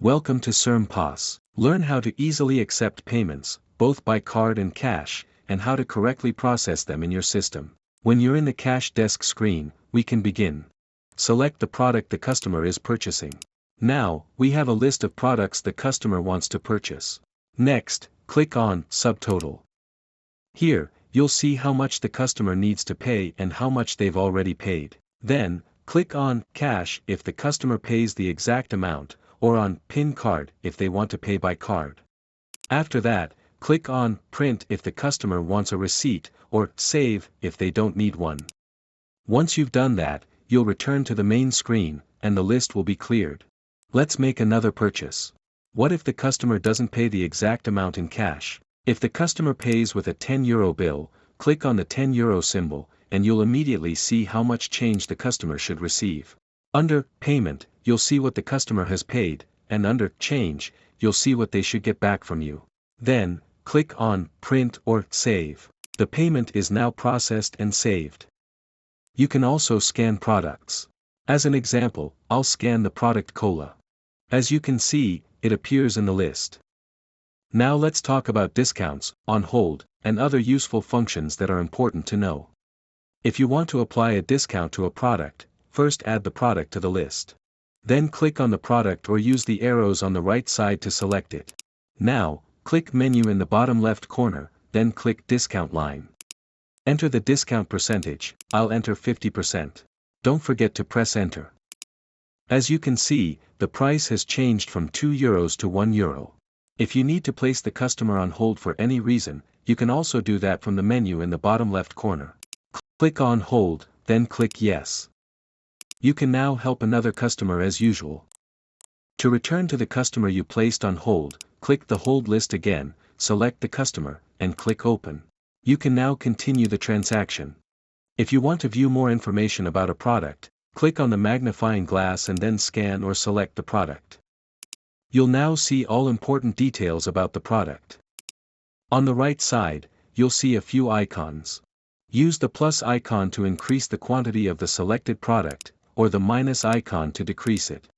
Welcome to CermePOS. Learn how to easily accept payments, both by card and cash, and how to correctly process them in your system. When you're in the cash desk screen, we can begin. Select the product the customer is purchasing. Now, we have a list of products the customer wants to purchase. Next, click on Subtotal. Here, you'll see how much the customer needs to pay and how much they've already paid. Then, click on Cash if the customer pays the exact amount, or on PIN card if they want to pay by card. After that, click on Print if the customer wants a receipt, or Save if they don't need one. Once you've done that, you'll return to the main screen, and the list will be cleared. Let's make another purchase. What if the customer doesn't pay the exact amount in cash? If the customer pays with a €10 bill, click on the €10 symbol, and you'll immediately see how much change the customer should receive. Under Payment, you'll see what the customer has paid, and under Change, you'll see what they should get back from you. Then, click on Print or Save. The payment is now processed and saved. You can also scan products. As an example, I'll scan the product cola. As you can see, it appears in the list. Now let's talk about discounts, on hold, and other useful functions that are important to know. If you want to apply a discount to a product, first add the product to the list. Then click on the product or use the arrows on the right side to select it. Now, click Menu in the bottom left corner, then click Discount line. Enter the discount percentage. I'll enter 50%. Don't forget to press Enter. As you can see, the price has changed from €2 to €1. If you need to place the customer on hold for any reason, you can also do that from the menu in the bottom left corner. Click on Hold, then click Yes. You can now help another customer as usual. To return to the customer you placed on hold, click the hold list again, select the customer, and click Open. You can now continue the transaction. If you want to view more information about a product, click on the magnifying glass and then scan or select the product. You'll now see all important details about the product. On the right side, you'll see a few icons. Use the plus icon to increase the quantity of the selected product, or the minus icon to decrease it.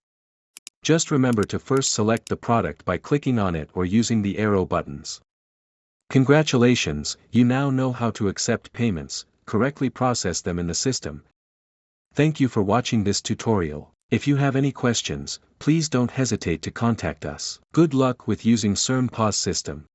Just remember to first select the product by clicking on it or using the arrow buttons. Congratulations, you now know how to accept payments, correctly process them in the system. Thank you for watching this tutorial. If you have any questions, please don't hesitate to contact us. Good luck with using CermePOS system.